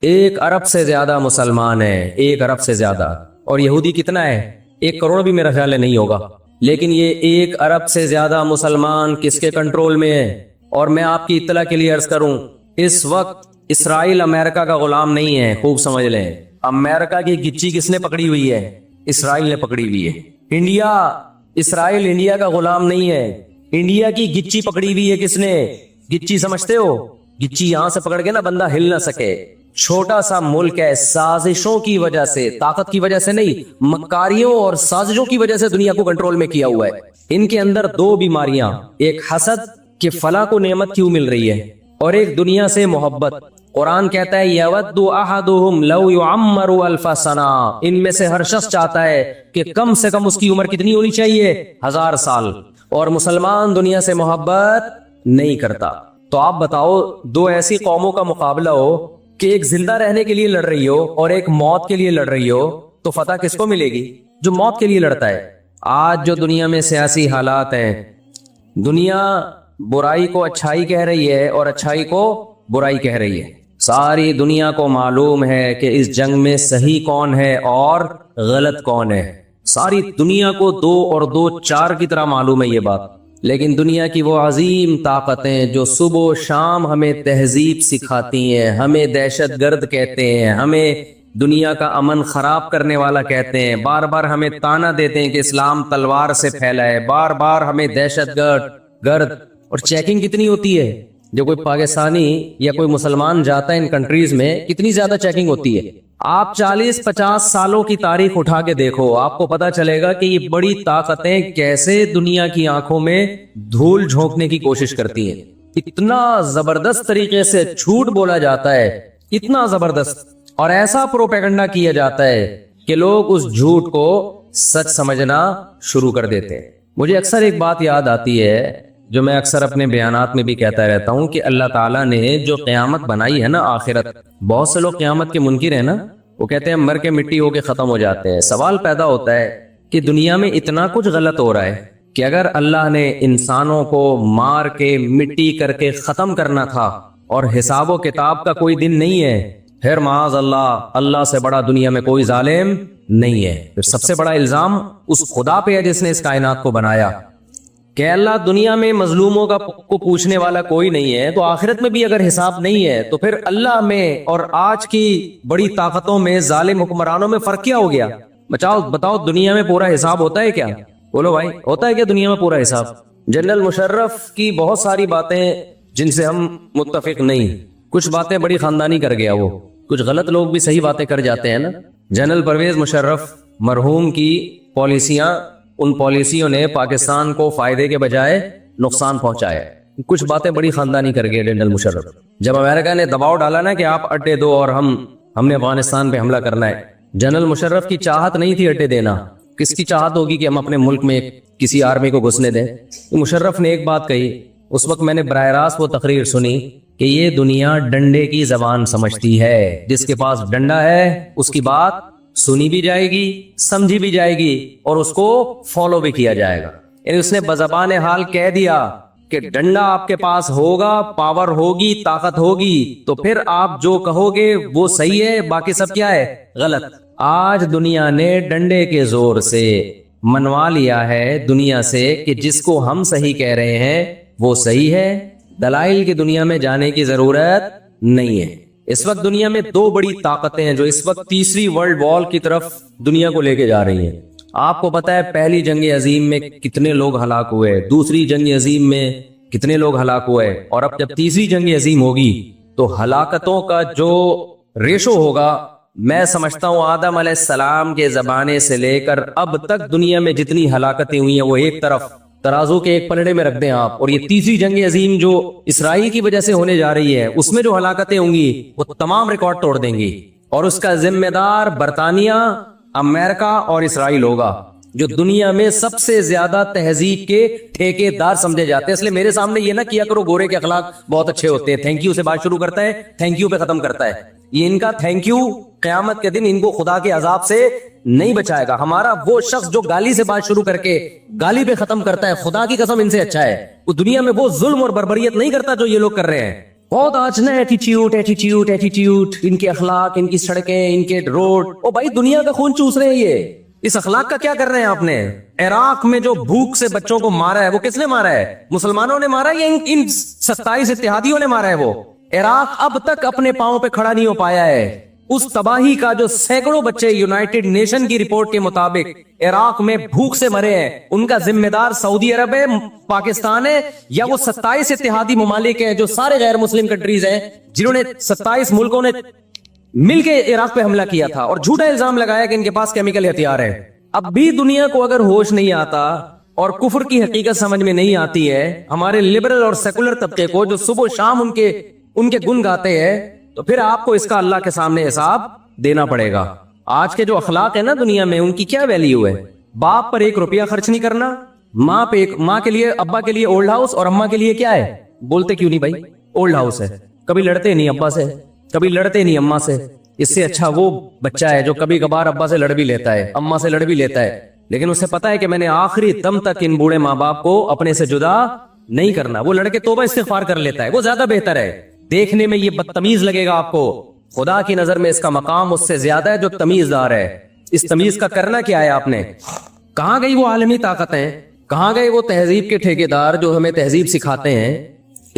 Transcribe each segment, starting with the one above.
1 अरब से ज्यादा मुसलमान है, 1 अरब से ज्यादा। और यहूदी कितना है? 1 करोड़ भी मेरा ख्याल है नहीं होगा। लेकिन ये 1 अरब से ज्यादा मुसलमान किसके कंट्रोल में है? और मैं आपकी इत्तला के लिए अर्ज करूं, इस वक्त इसराइल अमेरिका का गुलाम नहीं है, खूब समझ लें। अमेरिका की गिच्ची किसने पकड़ी हुई है? इसराइल ने पकड़ी हुई है। इंडिया, इसराइल इंडिया का गुलाम नहीं है, इंडिया की गिच्ची पकड़ी हुई है। किसने? गिच्ची समझते हो? गिच्ची यहां से पकड़ के ना बंदा हिल ना सके। छोटा सा मुल्क है, साजिशों की वजह से, ताकत की वजह से नहीं, मक्कारियों और साजिशों की वजह से दुनिया को कंट्रोल में किया हुआ है। इनके अंदर 2 बीमारियां, एक हसद कि फला को नेमत क्यों मिल रही है, और एक दुनिया से मोहब्बत। कुरान कहता है यवद्दु अहदुहुम लौ युअम्मरु अल्फ सना, इनमें से हर शख्स चाहता है कि कम से कम उसकी उम्र कितनी होनी चाहिए? 1000 साल। और मुसलमान दुनिया से मोहब्बत नहीं करता। तो आप बताओ, 2 ऐसी कौमों का मुकाबला हो कि एक जिंदा रहने के लिए लड़ रही हो और एक मौत के लिए लड़ रही हो, तो फतह किसको मिलेगी? जो मौत के लिए लड़ता है। आज जो दुनिया में सियासी हालात हैं, दुनिया बुराई को अच्छाई कह रही है और अच्छाई को बुराई कह रही है। सारी दुनिया को मालूम है कि इस जंग में सही कौन है और गलत कौन है। सारी दुनिया को 2 और 2 4 की तरह मालूम है ये बात। लेकिन दुनिया की वो अजीम ताकतें जो सुबह शाम हमें तहजीब सिखाती हैं, हमें दहशतगर्द कहते हैं, हमें दुनिया का अमन खराब करने वाला कहते हैं, बार बार हमें ताना देते हैं कि इस्लाम तलवार से फैला है, बार बार हमें दहशतगर्द। और चेकिंग कितनी होती है? जो कोई पाकिस्तानी या कोई मुसलमान जाता है इन कंट्रीज में, कितनी ज्यादा चेकिंग होती है। आप 40-50 सालों की तारीख उठा के देखो, आपको पता चलेगा कि ये बड़ी ताकतें कैसे दुनिया की आंखों में धूल झोंकने की कोशिश करती हैं। इतना जबरदस्त तरीके से झूठ बोला जाता है, इतना जबरदस्त, और ऐसा प्रोपेगेंडा किया जाता है कि लोग उस झूठ को सच समझना शुरू कर देते हैं। मुझे अक्सर एक बात याद आती है जो मैं अक्सर अपने बयानात में भी कहता रहता हूं कि अल्लाह ताला ने जो क़यामत बनाई है ना, आखिरत, बहुत से लोग क़यामत के मुनकिर है ना, वो कहते हैं मर के मिट्टी होके खत्म हो जाते हैं। सवाल पैदा होता है कि दुनिया में इतना कुछ गलत हो रहा है कि अगर अल्लाह ने इंसानों को मार के मिट्टी करके खत्म करना था और हिसाब व किताब का कोई दिन नहीं है, फिर माज अल्लाह से बड़ा दुनिया में कोई जालिम नहीं है। फिर सबसे बड़ा इल्जाम उस खुदा पे है जिसने इस कायनात को बनाया कि अल्लाह दुनिया में मजलूमों को पूछने वाला कोई नहीं है, तो आखिरत में भी अगर हिसाब नहीं है तो फिर अल्लाह में और आज की बड़ी ताकतों में, जालिम हुक्मरानों में फर्क क्या हो गया? बताओ दुनिया में पूरा हिसाब होता है क्या? बोलो भाई, होता है क्या दुनिया में पूरा हिसाब? जनरल मुशर्रफ की बहुत सारी बातें जिनसे हम मुत्तफिक नहीं, कुछ बातें बड़ी खानदानी कर गया वो, कुछ गलत लोग भी सही बातें कर जाते हैं ना। जनरल परवेज मुशर्रफ मरहूम की पॉलिसियां, उन पॉलिसियों ने पाकिस्तान को फायदे के बजाय नुकसान पहुंचाया। कुछ बातें बड़ी खानदानी कर गए जनरल मुशर्रफ। जब अमेरिका ने दबाव डाला ना कि आप अड्डे दो और हमने अफगानिस्तान पे हमला करना है, जनरल मुशर्रफ की चाहत नहीं थी अड्डे देना। किसकी चाहत होगी कि हम अपने मुल्क में किसी आर्मी को घुसने दें? मुशर्रफ ने एक बात कही, उस वक्त मैंने बराह रास्त वो तकरीर सुनी कि ये दुनिया डंडे की जबान समझती है, जिसके पास डंडा है उसकी बात सुनी भी जाएगी, समझी भी जाएगी और उसको फॉलो भी किया जाएगा। यानी उसने बज़बान हाल कह दिया कि डंडा आपके पास होगा, पावर होगी, ताकत होगी, तो फिर आप जो कहोगे वो सही है, बाकी सब क्या है? गलत। आज दुनिया ने डंडे के जोर से मनवा लिया है दुनिया से कि जिसको हम सही कह रहे हैं वो सही है, दलाइल की दुनिया में जाने की जरूरत नहीं है। इस वक्त दुनिया में 2 बड़ी ताकतें हैं जो इस वक्त तीसरी वर्ल्ड वॉर की तरफ दुनिया को लेके जा रही हैं। आपको पता है पहली जंग अजीम में कितने लोग हलाक हुए, दूसरी जंग अजीम में कितने लोग हलाक हुए, और अब जब तीसरी जंग अजीम होगी तो हलाकतों का जो रेशो होगा, मैं समझता हूं आदम अलैहिस्सलाम के जमाने से लेकर अब तक दुनिया में जितनी हलाकतें हुई हैं वो एक तरफ तराजू के एक पलड़े में रख दें आप, और ये तीसरी जंग अजीम जो इसराइल की वजह से होने जा रही है उसमें जो हलाकतें होंगी वो तमाम रिकॉर्ड तोड़ देंगी, और उसका जिम्मेदार बरतानिया, अमेरिका और इसराइल होगा, जो दुनिया में सबसे ज्यादा तहजीब के ठेकेदार समझे जाते हैं। इसलिए मेरे सामने ये ना किया करो गोरे के अखलाक बहुत अच्छे होते हैं, थैंक यू से बात शुरू करता है, थैंक यू पे खत्म करता है। ये इनका थैंक यू क़यामत के दिन इनको खुदा के अजाब से नहीं बचाएगा। हमारा वो शख्स जो गाली से बात शुरू करके गाली पे खत्म करता है, खुदा की कसम इनसे अच्छा है। वो दुनिया में वो जुल्म और बर्बरियत नहीं करता जो ये लोग कर रहे हैं। बहुत आज ना एटीट्यूड एटीट्यूड एटीट्यूड, इनके अखलाक, इनकी सड़कें, इनके रोड। ओ भाई दुनिया का खून चूस रहे हैं ये, इस अखलाक का क्या कर रहे हैं आपने? इराक में जो भूख से बच्चों को मारा है वो किसने मारा है? मुसलमानों ने मारा है या इन 27 इत्तेहादियों ने मारा है? वो इराक अब तक अपने पांव पे खड़ा नहीं हो पाया है। उस तबाही का जो सैकड़ों बच्चे यूनाइटेड नेशन की रिपोर्ट के मुताबिक इराक में भूख से मरे हैं, उनका जिम्मेदार सऊदी अरब है, पाकिस्तान है, या वो 27 इत्तेहादी ममालिक हैं जो सारे गैर मुस्लिम कंट्रीज हैं, जिन्होंने 27 मुल्कों ने मिलके इराक पे हमला किया था और झूठा इल्जाम लगाया कि इनके पास केमिकल हथियार है। अब भी दुनिया को अगर होश नहीं आता और कुफर की हकीकत समझ में नहीं आती है, हमारे लिबरल और सेकुलर तबके को जो सुबह शाम उनके गुण गाते हैं, तो फिर आपको इसका अल्लाह के सामने हिसाब देना पड़ेगा। आज के जो अखलाक है ना दुनिया में, उनकी क्या वैल्यू है? बाप पर 1 रुपया खर्च नहीं करना, माँ के लिए, अब्बा के लिए ओल्ड हाउस, और अम्मा के लिए क्या है? बोलते क्यों नहीं भाई? ओल्ड हाउस है। कभी लड़ते नहीं अब्बा से, कभी लड़ते नहीं अम्मा से। इससे अच्छा वो बच्चा है जो कभी कभार अब्बा से लड़ भी लेता है, अम्मा से लड़ भी लेता है, लेकिन उसे पता है कि मैंने आखिरी दम तक इन बूढ़े माँ बाप को अपने से जुदा नहीं करना। वो लड़के तौबा इस्तिगफार कर लेता है, वो ज्यादा बेहतर है। देखने में ये बदतमीज लगेगा आपको, खुदा की नजर में इसका मकाम उससे ज्यादा है जो तमीजदार है। इस तमीज का करना क्या है आपने? कहां गई वो आलमी ताकतें? कहां गए वो तहजीब के ठेकेदार जो हमें तहजीब सिखाते हैं?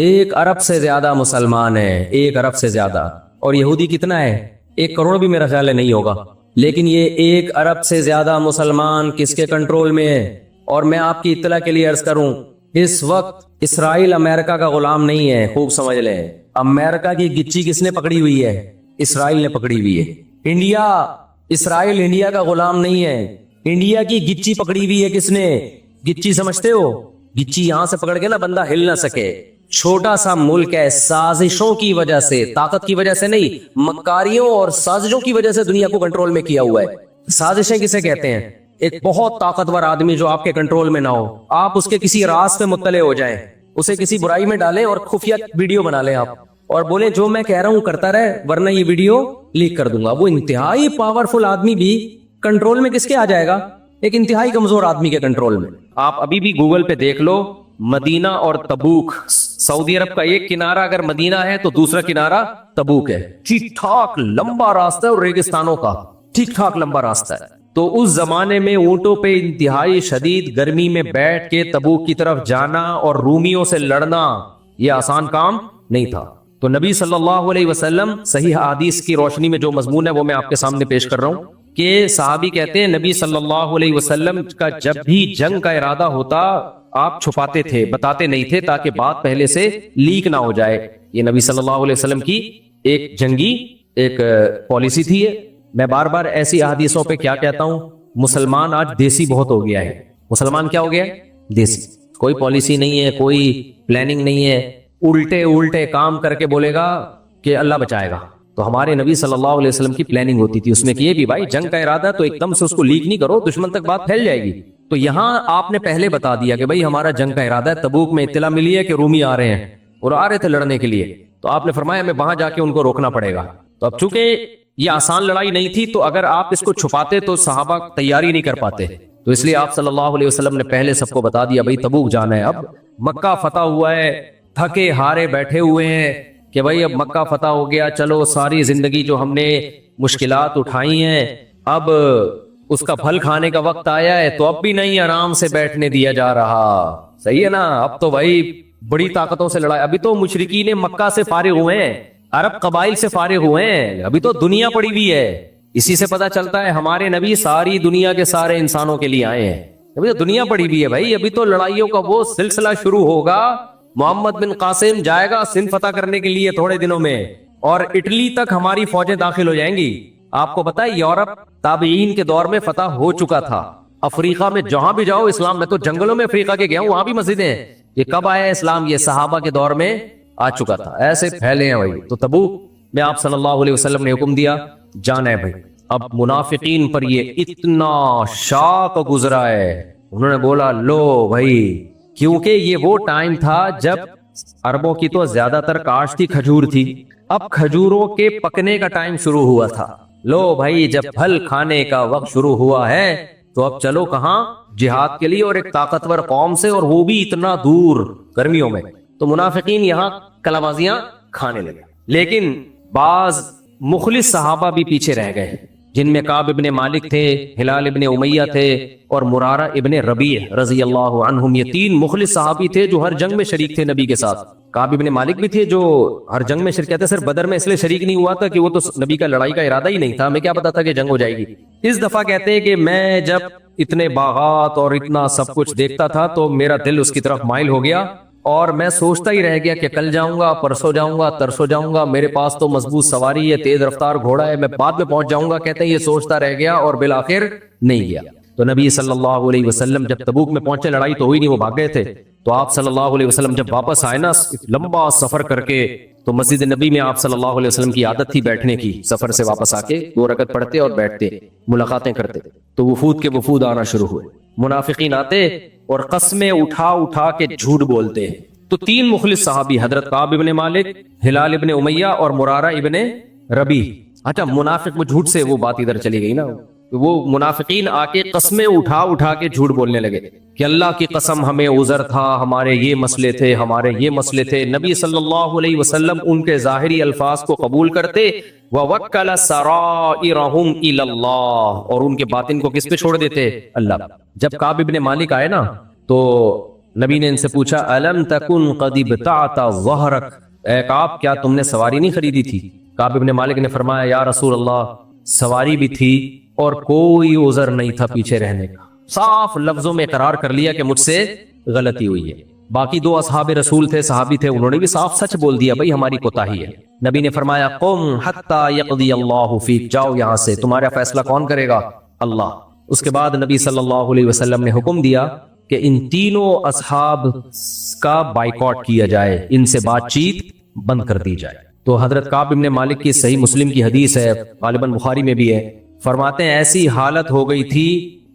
1 अरब से ज्यादा मुसलमान है, 1 अरब से ज्यादा। और यहूदी कितना है? 1 करोड़ भी मेरा ख्याल है नहीं होगा। लेकिन ये 1 अरब से ज्यादा मुसलमान किसके कंट्रोल में है? और मैं आपकी इत्तला के लिए अर्ज करूं, इस वक्त इसराइल अमेरिका का गुलाम नहीं है, खूब समझ लें। अमेरिका की गिच्ची किसने पकड़ी हुई है? इसराइल ने पकड़ी हुई है। इसराइल इंडिया का गुलाम नहीं है, इंडिया की गिच्ची पकड़ी हुई है। किसने? गिच्ची समझते हो? गिच्ची यहां से पकड़ के ना बंदा हिल ना सके। छोटा सा मुल्क है, साजिशों की वजह से, ताकत की वजह से नहीं, मक्कारियों और साजिशों की वजह से दुनिया को कंट्रोल में किया हुआ है। साजिशें किसे कहते हैं? एक बहुत ताकतवर आदमी जो आपके कंट्रोल में ना हो, आप उसके किसी राज पे मुत्तले हो जाएं, उसे किसी बुराई में डालें और खुफिया वीडियो बना लें आप, और बोले जो मैं कह रहा हूं करता रहे वरना ये वीडियो लीक कर दूंगा। वो इंतहाई पावरफुल आदमी भी कंट्रोल में किसके आ जाएगा? एक इंतहाई कमजोर आदमी के कंट्रोल में। आप अभी भी गूगल पे देख लो, मदीना और तबूक, सऊदी अरब का एक किनारा अगर मदीना है तो दूसरा किनारा तबूक है। ठीक ठाक लंबा रास्ता है और रेगिस्तानों का ठीक ठाक लंबा रास्ता है। तो उस जमाने में ऊंटों पे इंतहाई शदीद गर्मी में बैठ के तबूक की तरफ जाना और रूमियों से लड़ना यह आसान काम नहीं था। तो नबी सल्लल्लाहु अलैहि वसल्लम, सही हदीस की रोशनी में जो मजमून है वो मैं आपके सामने पेश कर रहा हूं कि सहाबी कहते हैं नबी सल्लल्लाहु अलैहि वसल्लम का जब भी जंग का इरादा होता आप छुपाते थे, बताते नहीं थे ताकि बात पहले से लीक ना हो जाए। ये नबी सल्लल्लाहु अलैहि वसल्लम की एक जंगी एक पॉलिसी थी। मैं बार बार ऐसी हदीसों पे क्या कहता हूं, मुसलमान आज देसी बहुत हो गया है। मुसलमान क्या हो गया है? देसी। कोई पॉलिसी नहीं है, कोई प्लानिंग नहीं है, उल्टे उल्टे काम करके बोलेगा कि अल्लाह बचाएगा। तो हमारे नबी सल्लल्लाहु अलैहि वसल्लम की प्लानिंग होती थी, उसमें कि ये भी भाई जंग का इरादा तो एकदम से उसको लीक नहीं करो, दुश्मन तक बात फैल जाएगी। तो यहाँ आपने पहले बता दिया कि भाई हमारा जंग का इरादा है, तबूक में इत्तला मिली है कि रूमी आ रहे हैं और आ रहे थे लड़ने के लिए, तो आपने फरमाया हमें वहां जाके उनको रोकना पड़ेगा। तो अब चूंकि ये आसान लड़ाई नहीं थी, तो अगर आप इसको छुपाते तो सहाबा तैयारी नहीं कर पाते, तो इसलिए आप सल्लल्लाहु अलैहि वसल्लम ने पहले सबको बता दिया भाई तबूक जाना है। अब मक्का फतह हुआ है, थके हारे बैठे हुए हैं कि भाई अब मक्का फतह हो गया, चलो सारी जिंदगी जो हमने मुश्किलात उठाई हैं अब उसका फल खाने का वक्त आया है, तो अब भी नहीं आराम से बैठने दिया जा रहा। सही है ना? अब तो भाई बड़ी ताकतों से लड़ाई। अभी तो मुशरिकीन मक्का से फारिग हुए हैं, अरब कबाइल से फारिग हुए हैं, अभी तो दुनिया पड़ी हुई है। इसी से पता चलता है हमारे नबी सारी दुनिया के सारे इंसानों के लिए आए हैं। अभी तो दुनिया पड़ी हुई है भाई, अभी तो लड़ाइयों का वो सिलसिला शुरू होगा। मोहम्मद बिन कासिम जाएगा सिंध फतह करने के लिए थोड़े दिनों में, और इटली तक हमारी फौजें दाखिल हो जाएंगी। आपको पता है यूरोप ताबीन के दौर में फतह हो चुका था। अफ्रीका में जहां भी जाओ इस्लाम, मैं तो जंगलों में अफ्रीका के गया हूं, वहां भी मस्जिदें हैं। ये कब आया इस्लाम? ये सहाबा के दौर में आ चुका था, ऐसे फैले हैं भाई। तो तबूक में आप सल्लल्लाहु अलैहि वसल्लम ने हुक्म दिया जाना है भाई। अब मुनाफिकीन पर ये इतना शाक गुजरा है, उन्होंने बोला लो भाई, क्योंकि ये वो टाइम था जब अरबों की तो ज्यादातर काश्त थी, खजूर थी, अब खजूरों के पकने का टाइम शुरू हुआ था। लो भाई, जब फल खाने का वक्त शुरू हुआ है तो अब चलो कहां? जिहाद के लिए, और एक ताकतवर कौम से, और वो भी इतना दूर गर्मियों में। तो मुनाफिकीन यहाँ कलाबाजियां کھانے لگے. لیکن بعض مخلص صحابہ بھی پیچھے رہ گئے، جن میں کعب ابن مالک تھے، ہلال ابن امیہ تھے، اور مرارہ ابن ربیع رضی اللہ عنہم. یہ تین مخلص صحابی تھے جو ہر جنگ میں شریک تھے نبی کے ساتھ. کعب ابن مالک بھی تھے جو ہر جنگ میں شریک تھے. صرف بدر میں اس لیے شریک نہیں ہوا تھا کہ وہ تو نبی کا لڑائی کا ارادہ ہی نہیں تھا، ہمیں کیا پتا تھا کہ جنگ ہو جائے گی. اس دفعہ کہتے ہیں کہ میں جب اتنے باغات اور اتنا سب کچھ دیکھتا تھا تو میرا دل اس کی طرف مائل ہو گیا، اور میں سوچتا ہی رہ گیا کہ کل جاؤں گا، پرسوں جاؤں گا، ترسوں جاؤں گا، میرے پاس تو مضبوط سواری ہے، تیز رفتار گھوڑا ہے، میں بعد میں پہنچ جاؤں گا. کہتے ہیں یہ سوچتا رہ گیا اور بالآخر نہیں گیا. تو نبی صلی اللہ علیہ وسلم جب تبوک میں پہنچے، لڑائی تو ہوئی نہیں، وہ بھاگ گئے تھے. تو آپ صلی اللہ علیہ وسلم جب واپس آئے نا لمبا سفر کر کے، تو مسجد نبی میں آپ صلی اللہ علیہ وسلم کی عادت تھی بیٹھنے کی. سفر سے واپس آ کے 2 رکعت پڑھتے اور بیٹھتے، ملاقاتیں کرتے. تو وفود کے وفود آنا شروع ہوئے، منافقین آتے اور قسمیں اٹھا اٹھا کے جھوٹ بولتے. تو 3 مخلص صحابی حضرت کعب ابن مالک، ہلال ابن امیہ اور مرارہ ابن ربیع. اچھا منافق وہ جھوٹ سے وہ بات ادھر چلی گئی نا، وہ منافقین آ کے قسمیں اٹھا اٹھا کے جھوٹ بولنے لگے کہ اللہ کی قسم ہمیں عذر تھا، ہمارے یہ مسئلے تھے، ہمارے یہ مسئلے تھے. نبی صلی اللہ علیہ وسلم ان کے ظاہری الفاظ کو قبول کرتے، وَوَكَّلَ سَرَائِرَهُمْ إِلَى اللَّهِ، اور ان کے باطن کو کس پہ چھوڑ دیتے؟ اللہ. جب کعب ابن مالک آئے نا تو نبی نے ان سے پوچھا الم تکن قد ابتعت ظہرک، اے کعب کیا تم نے سواری نہیں خریدی تھی؟ کعب ابن مالک نے فرمایا یا رسول اللہ سواری بھی تھی اور کوئی عذر نہیں تھا پیچھے رہنے کا. صاف لفظوں میں اقرار کر لیا کہ مجھ سے غلطی ہوئی ہے. باقی 2 اصحاب رسول تھے، صحابی تھے، انہوں نے بھی صاف سچ بول دیا بھائی ہماری کوتاہی ہے. نبی نے فرمایا قم حتی یقضی اللہ فیک، جاؤ یہاں سے، تمہارا فیصلہ کون کرے گا؟ اللہ. اس کے بعد نبی صلی اللہ علیہ وسلم نے حکم دیا کہ ان تینوں اصحاب کا بائیکاٹ کیا جائے، ان سے بات چیت بند کر دی جائے. تو حضرت کعب ابن مالک کی صحیح مسلم کی حدیث ہے، غالباً بخاری میں بھی ہے، فرماتے ہیں ایسی حالت ہو گئی تھی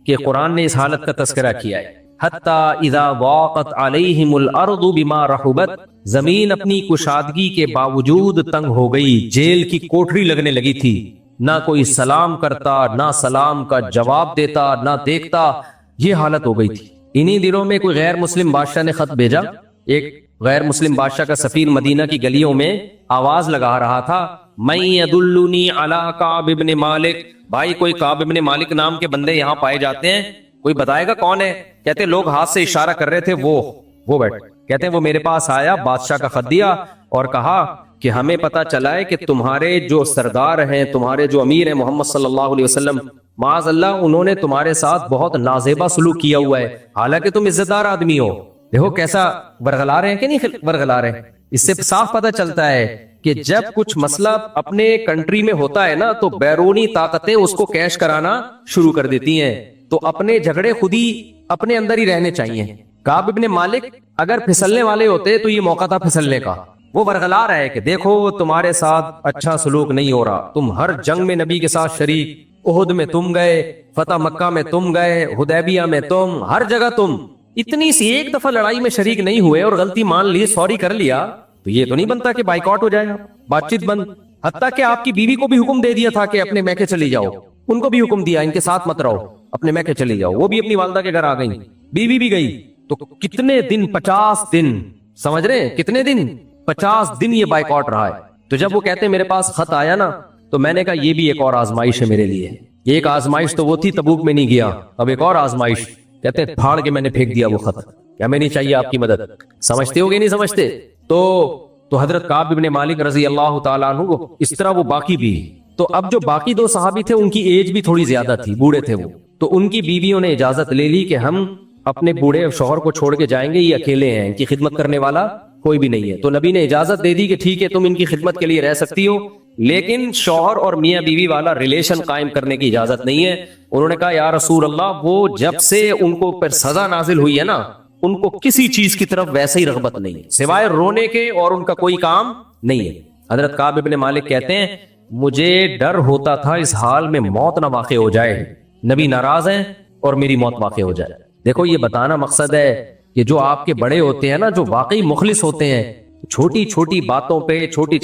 کہ قرآن نے اس حالت کا تذکرہ کیا ہے. حتی اذا ضاقت علیہم الارض بما رحبت، زمین اپنی کشادگی کے باوجود تنگ ہو گئی، جیل کی کوٹری لگنے لگی تھی، نہ کوئی سلام کرتا، نہ سلام کا جواب دیتا، نہ دیکھتا. یہ حالت ہو گئی تھی. انہی دنوں میں کوئی غیر مسلم بادشاہ نے خط بھیجا. ایک غیر مسلم بادشاہ کا سفیر مدینہ کی گلیوں میں آواز لگا رہا تھا من یدلنی علی کعب ابن مالک، بھائی کوئی کعب ابن مالک نام کے بندے یہاں پائے جاتے ہیں، کوئی بتائے گا کون ہے؟ کہتے لوگ ہاتھ سے اشارہ کر رہے تھے، وہ بیٹھ. کہتے ہیں وہ میرے پاس آیا، بادشاہ کا خط دیا اور کہا کہ ہمیں پتا چلا ہے کہ تمہارے جو سردار ہیں، تمہارے جو امیر ہیں محمد صلی اللہ علیہ وسلم، معاذ اللہ انہوں نے تمہارے ساتھ بہت نازیبا سلوک کیا ہوا ہے، حالانکہ تم عزت دار آدمی ہو. دیکھو کیسا ورغلا رہے ہیں کہ نہیں ورغلا رہے ہیں. اس سے صاف پتہ چلتا ہے کہ جب کچھ مسئلہ اپنے کنٹری میں ہوتا ہے نا تو بیرونی طاقتیں اس کو کیش کرانا شروع کر دیتی ہیں. تو اپنے جھگڑے خود ہی اپنے اندر ہی رہنے چاہیے. کعب ابن مالک اگر پھسلنے والے ہوتے تو یہ موقع تھا پھسلنے کا. وہ ورغلا رہا ہے کہ دیکھو تمہارے ساتھ اچھا سلوک نہیں ہو رہا، تم ہر جنگ میں نبی کے ساتھ شریک، احد میں تم گئے، فتح مکہ میں تم گئے، حدیبیہ میں تم، ہر جگہ تم، اتنی سی ایک دفعہ لڑائی میں شریک نہیں ہوئے اور غلطی مان لی، سوری کر لیا، تو یہ تو نہیں بنتا کہ بائیکاٹ ہو جائے گا، بات چیت بند. حتیٰ کہ آپ کی بیوی کو بھی حکم دے دیا تھا کہ اپنے میکے چلی جاؤ، ان کو بھی حکم دیا ان کے ساتھ مت رہو، اپنے میکے چلی جاؤ. وہ بھی اپنی والدہ کے گھر آ گئی، بیوی بھی گئی. تو کتنے دن؟ 50 دن. سمجھ رہے ہیں کتنے دن؟ 50 دن یہ بائیکاٹ رہا ہے. تو جب وہ کہتے ہیں میرے پاس خط آیا نا تو میں نے کہا یہ بھی ایک اور آزمائش ہے میرے لیے. ایک آزمائش تو وہ تھی تبوک میں نہیں گیا، اب ایک اور آزمائش. کہتے ہیں پھاڑ کے میں نے پھینک دیا وہ خط، کیا میں نہیں چاہیے آپ کی مدد؟ سمجھتے ہو گے نہیں سمجھتے؟ تو حضرت کعب ابن مالک رضی اللہ تعالیٰ عنہ اس طرح وہ باقی بھی. تو اب جو باقی 2 صحابی تھے ان کی ایج بھی تھوڑی زیادہ تھی، بوڑھے تھے وہ. تو ان کی بیویوں نے اجازت لے لی کہ ہم اپنے بوڑھے شوہر کو چھوڑ کے جائیں گے، یہ اکیلے ہیں، ان کی خدمت کرنے والا کوئی بھی نہیں ہے. تو نبی نے اجازت دے دی کہ ٹھیک ہے تم ان کی خدمت کے لیے رہ سکتی ہو، لیکن شوہر اور میاں بیوی والا ریلیشن قائم کرنے کی اجازت نہیں ہے. انہوں نے کہا یا رسول اللہ وہ جب سے ان کو پر سزا نازل ہوئی ہے نا ان کو کسی چیز کی طرف ویسے ہی رغبت نہیں ہے سوائے رونے کے، اور ان کا کوئی کام نہیں ہے. حضرت کعب ابن مالک کہتے ہیں مجھے ڈر ہوتا تھا اس حال میں موت نہ واقع ہو جائے، نبی ناراض ہیں اور میری موت واقع ہو جائے. دیکھو یہ بتانا مقصد ہے کہ جو آپ کے بڑے ہوتے ہیں نا، جو واقعی مخلص ہوتے ہیں، چھوٹی چھوٹی باتوں پہ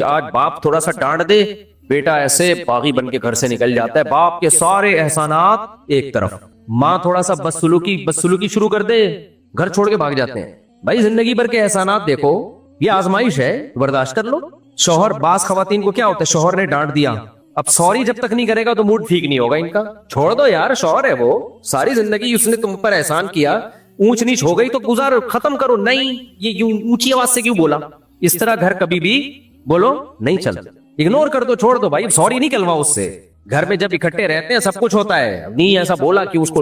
آج باپ تھوڑا سا ڈانٹ دے، بیٹا ایسے باغی بن کے گھر سے نکل جاتا ہے. باپ کے سارے احسانات ایک طرف، ماں تھوڑا سا بدسلوکی شروع کر دے، گھر چھوڑ کے بھاگ جاتے ہیں. بھائی زندگی بھر کے احسانات دیکھو، یہ آزمائش ہے، برداشت کر لو. शौहर, बास खवातीन को क्या होता है, शौहर ने डांट दिया, अब सॉरी जब तक नहीं करेगा तो मूड ठीक नहीं होगा इनका। छोड़ दो यार, शौहर है वो, सारी जिंदगी उसने तुम पर एहसान किया, ऊंच नीच हो गई तो गुजार, खत्म करो। नहीं, ये यूं ऊंची आवाज से क्यों बोला? इस तरह घर कभी भी बोलो नहीं चल, इग्नोर कर दो, छोड़ दो भाई, सॉरी नहीं कहलवा उससे। घर में जब इकट्ठे रहते हैं सब कुछ होता है, नहीं ऐसा बोला कि उसको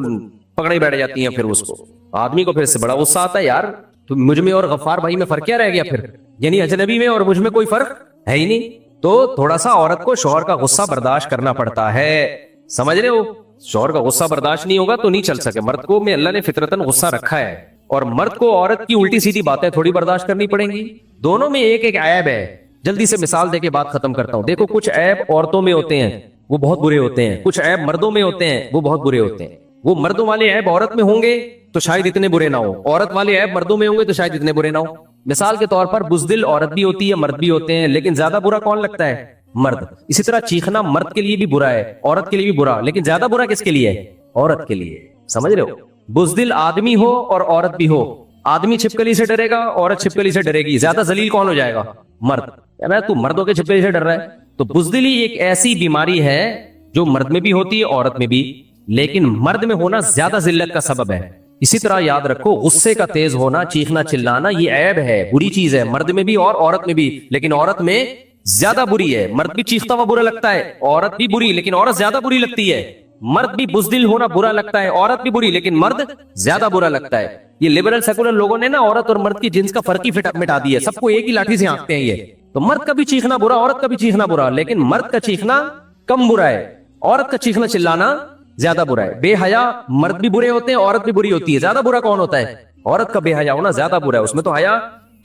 पकड़े बैठ जाती हैं, फिर उसको आदमी को फिर से बड़ा गुस्सा आता है, यार तो मुझ में और गफ्फार भाई में फर्क क्या रह गया फिर? यानी अजनबी में और मुझ में कोई फर्क है ही नहीं। तो थोड़ा सा औरत को शौहर का गुस्सा बर्दाश्त करना पड़ता है, समझ रहे हो? शौहर का गुस्सा बर्दाश्त नहीं होगा तो नहीं चल सके। मर्द को में अल्लाह ने फितरतन गुस्सा रखा है, और मर्द को औरत की उल्टी सीधी बातें थोड़ी बर्दाश्त करनी पड़ेंगी। दोनों में एक एक ऐब है। जल्दी से मिसाल देके बात खत्म करता हूं। देखो, कुछ ऐब औरतों में होते हैं वो बहुत बुरे होते हैं, कुछ ऐब मर्दों में होते हैं वो बहुत बुरे होते हैं। वो मर्दों वाले ऐब औरत में होंगे तो शायद इतने बुरे ना हो, औरत वाले ऐब मर्दों में होंगे तो शायद इतने बुरे ना हो। मिसाल के तौर पर बुज़दिल औरत भी होती है, मर्द भी होते हैं, लेकिन ज्यादा बुरा कौन लगता है? मर्द। इसी तरह चीखना मर्द के लिए भी बुरा है, औरत के लिए भी बुरा, लेकिन ज्यादा बुरा किसके लिए है? औरत के लिए। समझ रहे हो? बुज़दिल आदमी हो और औरत भी हो, आदमी छिपकली से डरेगा, औरत छिपकली से डरेगी, ज्यादा जलील कौन हो जाएगा? मर्द। अबे तू मर्दों के छिपकली से डर रहा है। तो बुज़दिली एक ऐसी बीमारी है जो मर्द में भी होती है औरत में भी, लेकिन मर्द में होना ज्यादा जिल्लत का सबब है। इसी तरह याद रखो, गुस्से का तेज होना, चीखना चिल्लाना, ये ऐब है, बुरी चीज है, मर्द में भी और औरत में भी, लेकिन औरत में ज्यादा बुरी है। मर्द भी चीखता हुआ बुरा लगता है, औरत भी बुरी, लेकिन औरत ज्यादा बुरी लगती है। मर्द भी बुज़दिल होना बुरा लगता है, औरत भी बुरी, लेकिन मर्द ज्यादा बुरा लगता है। ये लिबरल सेकुलर लोगों ने ना औरत और मर्द की जिन्स का फर्क ही मिटा दिया, सबको एक ही लाठी से आंकते हैं ये। तो मर्द का भी चीखना बुरा, औरत का भी चीखना बुरा, लेकिन मर्द का चीखना कम बुरा है, औरत का चीखना चिल्लाना ज्यादा बुरा है। बेहया मर्द भी बुरे होते हैं, औरत भी बुरी होती है। ज्यादा बुरा कौन होता है? औरत का बेहया होना ज्यादा बुरा है। उसमें तो हया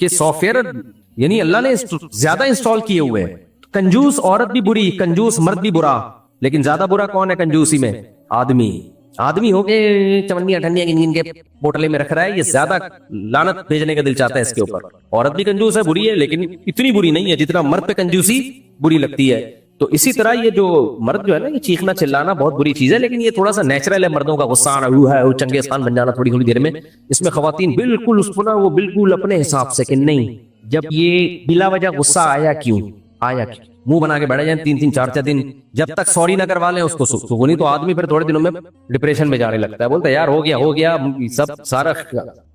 के सॉफ्टवेयर यानी अल्लाह ने ज्यादा इंस्टॉल किए हुए हैं। कंजूस औरत भी बुरी, कंजूस मर्द भी बुरा, लेकिन ज्यादा बुरा कौन है कंजूसी में? आदमी। आदमी हो के चवन्नियां ठंडियां गिन गिन के पोटले में रख रहा है, ये ज्यादा लानत भेजने का दिल चाहता है इसके ऊपर। औरत भी कंजूस है, बुरी है, लेकिन इतनी बुरी नहीं है जितना मर्द पे कंजूसी बुरी लगती है। तो इसी तरह ये जो मर्द जो है ना, ये चीखना चिल्लाना बहुत बुरी चीज है, लेकिन ये थोड़ा सा नेचुरल है। मर्दों का गुस्सा आना, वो चंगेज खान बन जाना थोड़ी थोड़ी देर में। इसमें खवातीन बिल्कुल उसको ना, वो बिल्कुल अपने हिसाब से कि नहीं, जब ये बिला वजह गुस्सा आया क्यों, मुंह बना के बैठे जाए 3-3 4-4 दिन, जब तक सॉरी ना करवा लें उसको सुकूनी, तो आदमी फिर थोड़े दिनों में डिप्रेशन में जाने लगता है। बोलता है यार हो गया सब सारा,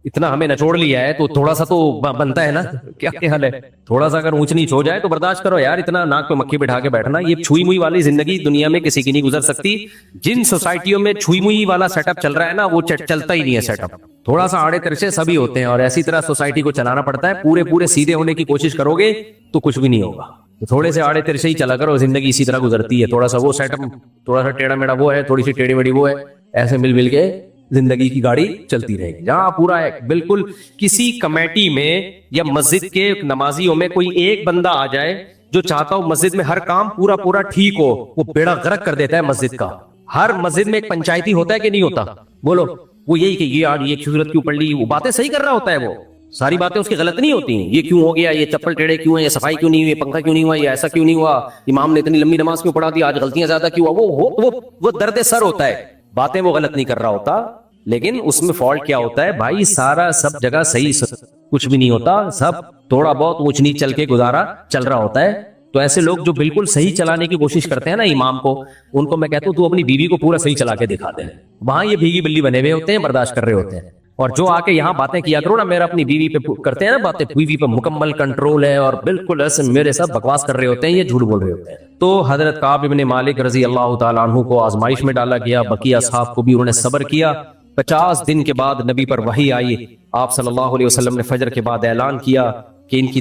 इतना हमें नचोड़ लिया है तो थोड़ा सा तो बनता है ना। क्या हाल है? थोड़ा सा अगर ऊंच नीच हो जाए तो बर्दाश्त करो यार, इतना नाक पे मक्खी बिठा के बैठना, ये छुई मुई वाली जिंदगी दुनिया में किसी की नहीं गुजर सकती। जिन सोसाइटियों में छुई मुई वाला सेटअप चल रहा है ना, वो चलता ही नहीं है सेटअप। थोड़ा सा आड़े तिरछे सभी होते हैं, और ऐसी तरह सोसाइटी को चलाना पड़ता है। पूरे सीधे होने की कोशिश करोगे तो कुछ भी नहीं होगा। तो थोड़े से आड़े तिरछे ही चला करो, जिंदगी इसी तरह गुजरती है। थोड़ा सा वो सेटअप, थोड़ा सा टेढ़ा मेढ़ा वो है, थोड़ी सी टेढ़ी मेढ़ी वो है, ऐसे मिल के जिंदगी की गाड़ी चलती रहेगी। जहां पूरा है बिल्कुल, किसी कमेटी में या मस्जिद के नमाजियों में कोई एक बंदा आ जाए जो चाहता हो मस्जिद में हर काम पूरा ठीक हो, वो बेड़ा गर्क कर देता है मस्जिद का। हर मस्जिद में एक पंचायती होता है कि नहीं होता? बोलो। वो यही कि ये आज ये सूरत क्यों पड़ ली, वो बातें सही कर रहा होता है, वो सारी बातें उसकी गलत नहीं होती। ये क्यों हो गया, ये चप्पल टेढ़े क्यों है, ये सफाई क्यों नहीं हुई, पंखा क्यों नहीं हुआ, ये ऐसा क्यों नहीं हुआ, इमाम ने इतनी लंबी नमाज क्यों पढ़ा दी, आज गलतियां ज्यादा क्यों हुआ, वो दर्द सर होता है। बातें वो गलत नहीं कर रहा होता, लेकिन उसमें फॉल्ट क्या होता है भाई? सारा सब जगह सही कुछ भी नहीं होता, सब थोड़ा बहुत ऊंच नीच चल के गुजारा चल रहा होता है। तो ऐसे लोग जो बिल्कुल सही चलाने की कोशिश करते हैं ना इमाम को, उनको मैं कहता हूं तू अपनी बीवी को पूरा सही चला के दिखा दे। वहां ये भीगी बिल्ली बने हुए होते हैं, बर्दाश्त कर रहे होते हैं। और जो आके यहाँ बातें किया करो ना, मेरा अपनी बीवी पे करते हैं ना बातें, बीवी पे मुकम्मल कंट्रोल है और बिल्कुल ऐसे मेरे साथ बकवास कर रहे होते हैं, ये झूठ बोल रहे होते हैं। तो हजरत काब इब्न मालिक रजी अल्लाह तआला अन्हु को आजमाइश में डाला गया, बकिया साहब को भी उन्होंने सब्र किया। 50 दिन के बाद नबी पर वही आई, आप सल्लल्लाहु अलैहि वसल्लम ने फजर के बाद ऐलान किया कि इनकी